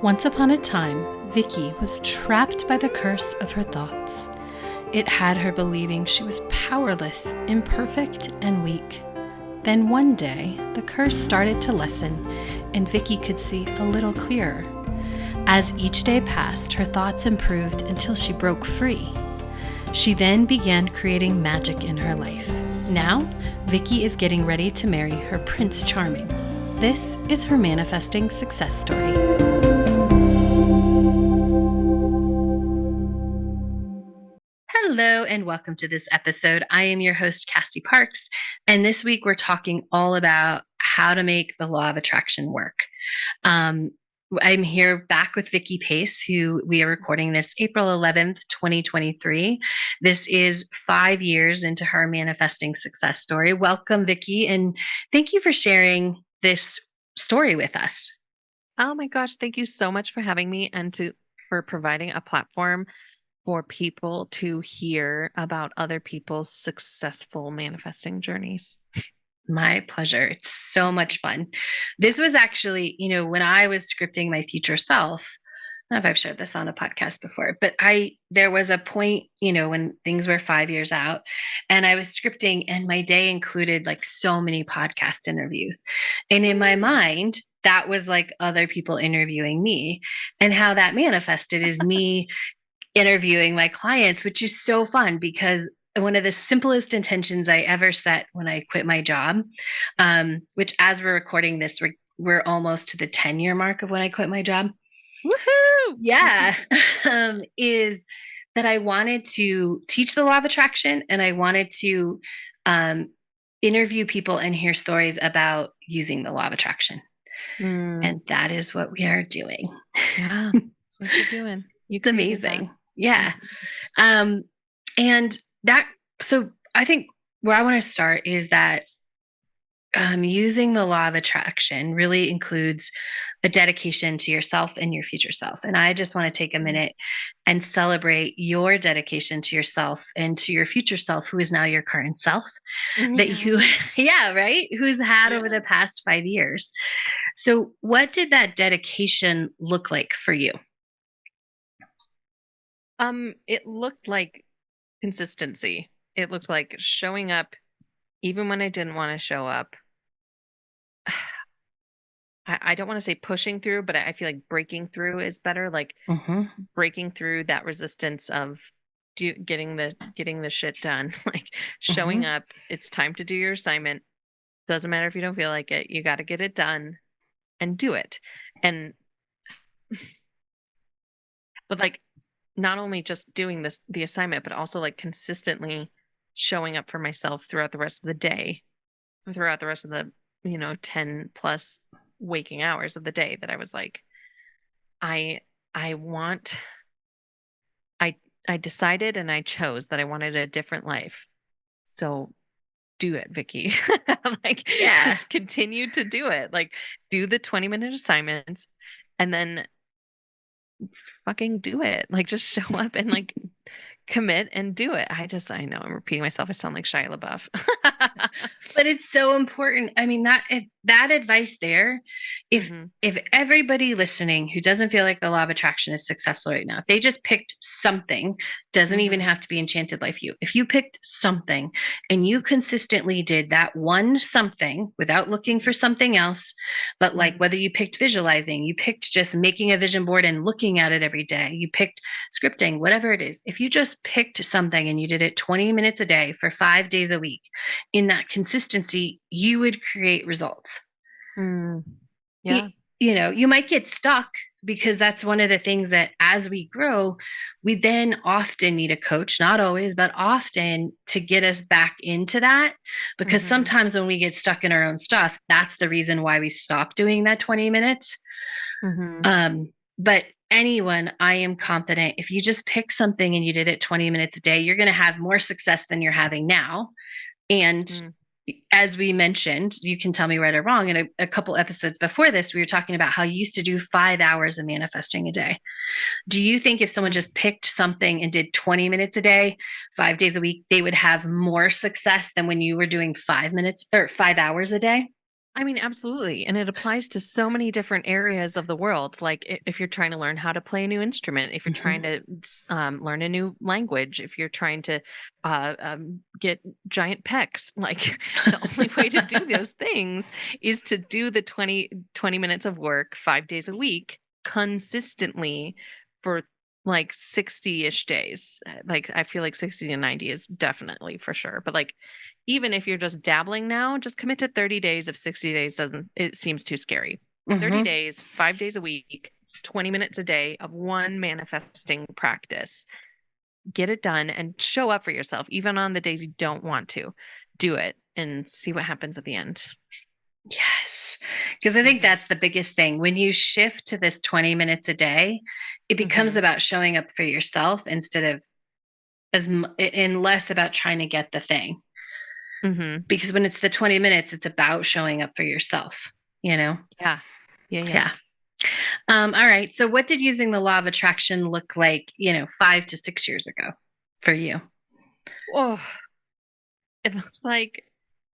Once upon a time, Vicki was trapped by the curse of her thoughts. It had her believing she was powerless, imperfect, and weak. Then one day, the curse started to lessen, and Vicki could see a little clearer. As each day passed, her thoughts improved until she broke free. She then began creating magic in her life. Now, Vicki is getting ready to marry her Prince Charming. This is her manifesting success story. Hello and welcome to this episode. I am your host, Cassie Parks, and this week we're talking all about how to make the law of attraction work. I'm here back with Vicki Pace, who we are recording this April 11th, 2023. This is 5 years into her manifesting success story. Welcome, Vicki, and thank you for sharing this story with us. Oh my gosh, thank you so much for having me and for providing a platform for people to hear about other people's successful manifesting journeys. My pleasure. It's so much fun. This was actually, when I was scripting my future self, I don't know if I've shared this on a podcast before, but there was a point, when things were 5 years out and I was scripting and my day included like so many podcast interviews. And in my mind, that was like other people interviewing me, and how that manifested is me interviewing my clients, which is so fun because one of the simplest intentions I ever set when I quit my job, which as we're recording this, we're almost to the 10-year mark of when I quit my job. Woohoo! Yeah. Is that I wanted to teach the law of attraction, and I wanted to interview people and hear stories about using the law of attraction. And that is what we are doing. Yeah, that's what you're doing. It's amazing. Yeah. And so I think where I want to start is that using the law of attraction really includes a dedication to yourself and your future self. And I just want to take a minute and celebrate your dedication to yourself and to your future self, who is now your current self, right? Who's had over the past 5 years. So what did that dedication look like for you? It looked like consistency. It looked like showing up even when I didn't want to show up. I don't want to say pushing through, but I feel like breaking through is better. Like breaking through that resistance of getting the shit done. Like showing up. It's time to do your assignment. Doesn't matter if you don't feel like it. You got to get it done and do it. But like not only just doing the assignment, but also like consistently showing up for myself throughout the rest of the day, throughout the rest of the 10 plus waking hours of the day, that I was like, I decided and I chose that I wanted a different life. So do it, Vicki. Just continue to do it. Like do the 20-minute assignments and then fucking do it. Like just show up and like commit and do it. I know I'm repeating myself. I sound like Shia LaBeouf. But it's so important. I mean, that advice there, if everybody listening who doesn't feel like the law of attraction is successful right now, if they just picked something, doesn't even have to be Enchanted Life You. If you picked something and you consistently did that one something without looking for something else, but like whether you picked visualizing, you picked just making a vision board and looking at it every day, you picked scripting, whatever it is, if you just picked something and you did it 20 minutes a day for 5 days a week, in that consistency, you would create results. Yeah. You might get stuck, because that's one of the things that as we grow, we then often need a coach, not always, but often, to get us back into that. Because sometimes when we get stuck in our own stuff, that's the reason why we stop doing that 20 minutes. But anyone, I am confident, if you just pick something and you did it 20 minutes a day, you're going to have more success than you're having now. And as we mentioned, you can tell me right or wrong, in a couple episodes before this, we were talking about how you used to do 5 hours of manifesting a day. Do you think if someone just picked something and did 20 minutes a day, 5 days a week, they would have more success than when you were doing 5 minutes or 5 hours a day? I mean, absolutely. And it applies to so many different areas of the world. Like if you're trying to learn how to play a new instrument, if you're trying Mhm. to learn a new language, if you're trying to get giant pecs, like the only way to do those things is to do the 20 minutes of work 5 days a week consistently for like 60-ish days. Like I feel like 60 to 90 is definitely for sure. But like even if you're just dabbling now, just commit to 30 days. If 60 days doesn't, it seems too scary. 30 Mhm. days, 5 days a week, 20 minutes a day of one manifesting practice. Get it done and show up for yourself, even on the days you don't want to. Do it and see what happens at the end. Yes. Because I think Mm-hmm. that's the biggest thing. When you shift to this 20 minutes a day, it becomes Mm-hmm. about showing up for yourself instead of and less about trying to get the thing. Mm-hmm. Because when it's the 20 minutes, it's about showing up for yourself, you know? Yeah. Yeah. Yeah. Yeah. All right. So what did using the law of attraction look like, 5 to 6 years ago for you? Oh, it looks like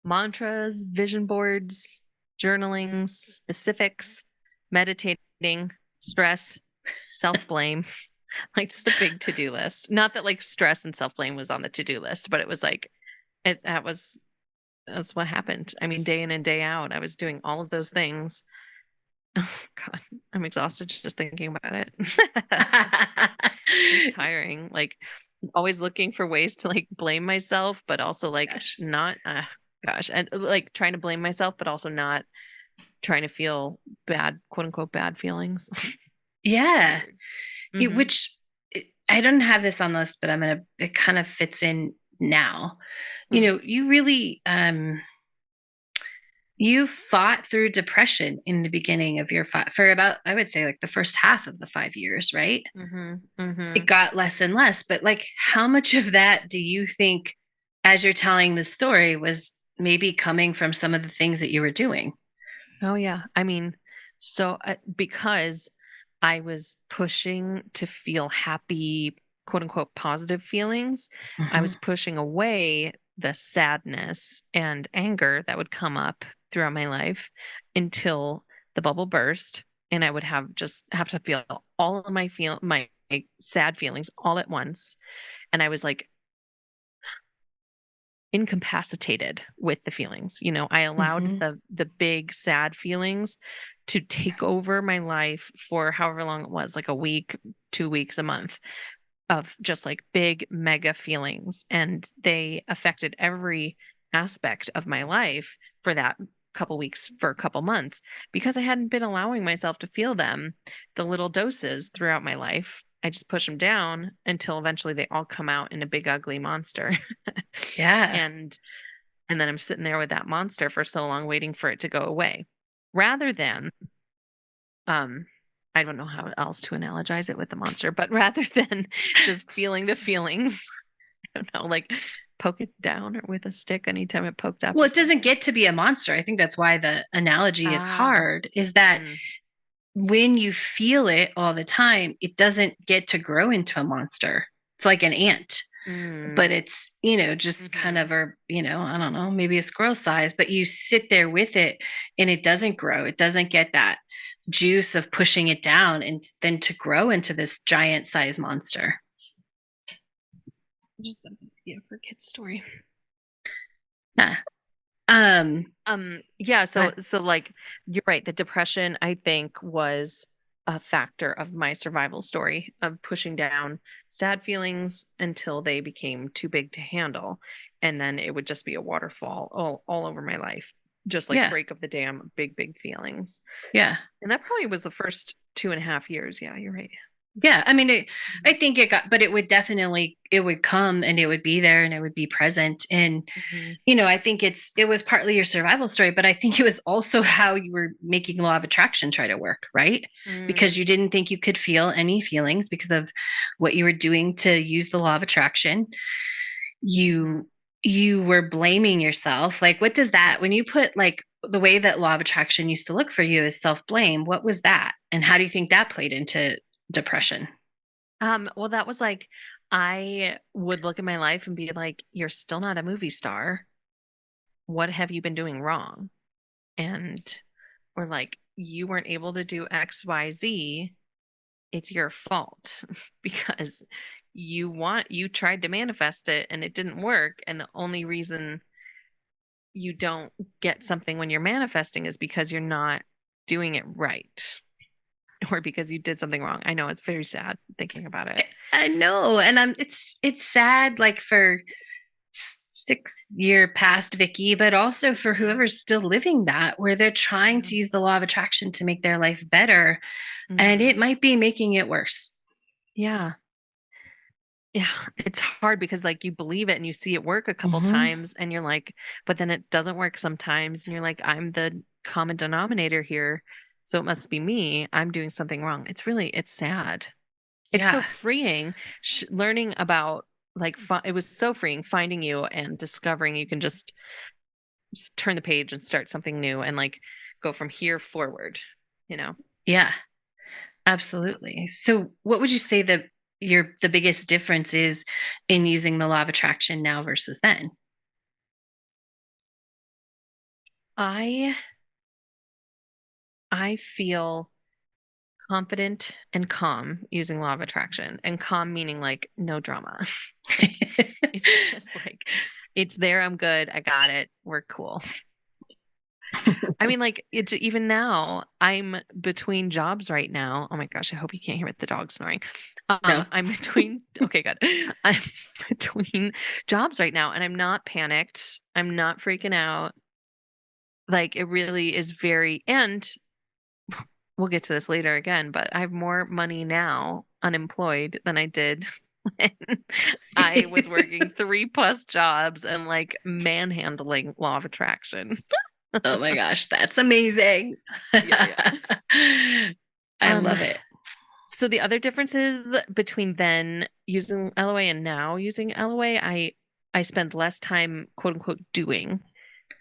mantras, vision boards, journaling, specifics, meditating, stress, self blame, like just a big to do list. Not that like stress and self blame was on the to do list, but it was like, that's what happened. I mean, day in and day out, I was doing all of those things. Oh, God, I'm exhausted just thinking about it. It's tiring. Like always looking for ways to like blame myself, but also like Gosh. not gosh, and like trying to blame myself, but also not trying to feel bad, quote unquote bad feelings. Yeah. Weird. Mm-hmm. Which I don't have this on the list, but it kind of fits in now. Mm-hmm. You really you fought through depression in the beginning of your for about, I would say, like the first half of the 5 years, right? Mm-hmm. It Mm-hmm. got less and less, but like how much of that do you think, as you're telling the story, was maybe coming from some of the things that you were doing? Oh yeah. I mean, so because I was pushing to feel happy, quote unquote, positive feelings. I Mhm. was pushing away the sadness and anger that would come up throughout my life until the bubble burst. And I would have to feel all of my sad feelings all at once. And I was like incapacitated with the feelings. I allowed Mhm. the big sad feelings to take over my life for however long it was, like a week, 2 weeks, a month of just like big mega feelings, and they affected every aspect of my life for that couple weeks, for a couple months, because I hadn't been allowing myself to feel them, the little doses throughout my life. I just push them down until eventually they all come out in a big ugly monster. Yeah. and and then I'm sitting there with that monster for so long waiting for it to go away. Rather than um I don't know how else to analogize it with the monster, but rather than just feeling the feelings, I don't know, like poke it down or with a stick anytime it poked up Well, or it doesn't something. get to be a monster. I think that's why the analogy is Ah. hard, is that Mm, when you feel it all the time, it doesn't get to grow into a monster. It's like an ant, mm, but it's, just kind mm-hmm. of I don't know, maybe a squirrel size, but you sit there with it and it doesn't grow. It doesn't get that juice of pushing it down and then to grow into this giant size monster. I'm just gonna yeah for a kid's story. Yeah. Um, Yeah, uh, so like you're right, the depression I think was a factor of my survival story of pushing down sad feelings until they became too big to handle. And then it would just be a waterfall all over my life. Just like yeah. break of the dam, big, big feelings. Yeah. And that probably was the first 2.5 years. Yeah, you're right. Yeah, I mean, I Mhm. think but it would definitely, it would come and it would be there and it would be present. And, Mhm. I think it was partly your survival story, but I think it was also how you were making law of attraction try to work, right? Mm, Because you didn't think you could feel any feelings because of what you were doing to use the law of attraction. mhm. You were blaming yourself. Like, what does that, when you put like the way that law of attraction used to look for you is self-blame, what was that? And how do you think that played into depression? Well, that was like I would look at my life and be like, you're still not a movie star. What have you been doing wrong? and or like you weren't able to do XYZ, it's your fault because you tried to manifest it and it didn't work. And the only reason you don't get something when you're manifesting is because you're not doing it right or because you did something wrong. I know it's very sad thinking about it. I know. And it's sad like for 6-year past Vicki, but also for whoever's still living that, where they're trying to use the law of attraction to make their life better. And it might be making it worse. Yeah. Yeah. It's hard because like you believe it and you see it work a couple times and you're like, but then it doesn't work sometimes. And you're like, I'm the common denominator here. So it must be me. I'm doing something wrong. It's sad. It's so freeing learning about like, it was so freeing finding you and discovering you can just turn the page and start something new and like go from here forward, you know? Yeah, absolutely. So what would you say that the biggest difference is in using the law of attraction now versus then? I feel confident and calm using law of attraction, and calm meaning like no drama. It's just like it's there, I'm good, I got it, we're cool. I mean, like it's even now I'm between jobs right now. Oh my gosh, I hope you can't hear the dog snoring. No. I'm between okay, good. I'm between jobs right now and I'm not panicked. I'm not freaking out. Like it really is and we'll get to this later again, but I have more money now unemployed than I did when I was working 3+ jobs and like manhandling law of attraction. Oh my gosh, that's amazing. Yeah. I love it. So the other differences between then using LOA and now using LOA, I spend less time quote unquote doing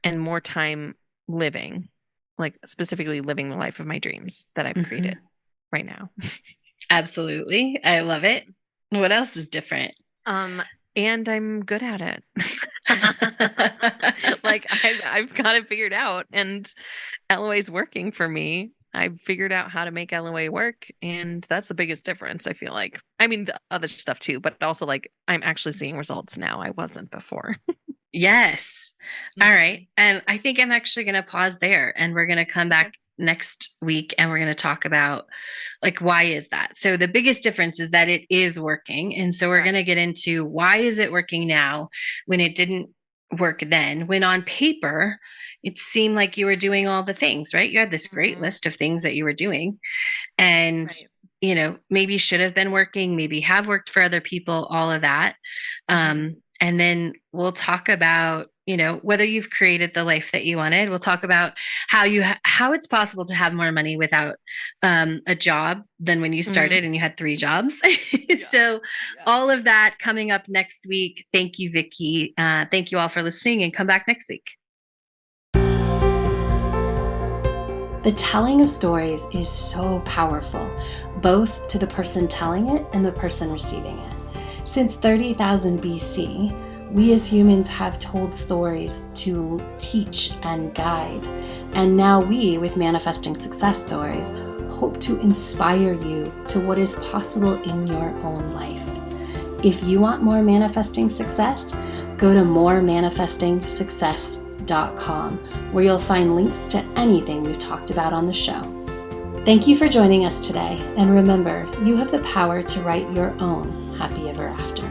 and more time living, like specifically living the life of my dreams that I've created right now. Absolutely. I love it. What else is different? And I'm good at it. Like I've got it figured out and LOA is working for me. I figured out how to make LOA work, and that's the biggest difference, I feel like. I mean, the other stuff too, but also like I'm actually seeing results now. I wasn't before. Yes. All right. And I think I'm actually going to pause there and we're going to come back next week and we're going to talk about like why is that? So the biggest difference is that it is working. And so we're going to get into why is it working now when it didn't work then, when on paper it seemed like you were doing all the things, right? You had this great list of things that you were doing and you know, maybe should have been working, maybe have worked for other people, all of that. And then we'll talk about, you know, whether you've created the life that you wanted. We'll talk about how it's possible to have more money without a job than when you started and you had 3 jobs. So all of that coming up next week. Thank you, Vicki. Thank you all for listening and come back next week. The telling of stories is so powerful, both to the person telling it and the person receiving it. Since 30,000 BC, we as humans have told stories to teach and guide. And now we, with Manifesting Success Stories, hope to inspire you to what is possible in your own life. If you want more manifesting success, go to moremanifestingsuccess.com, where you'll find links to anything we've talked about on the show. Thank you for joining us today, and remember, you have the power to write your own happy ever after.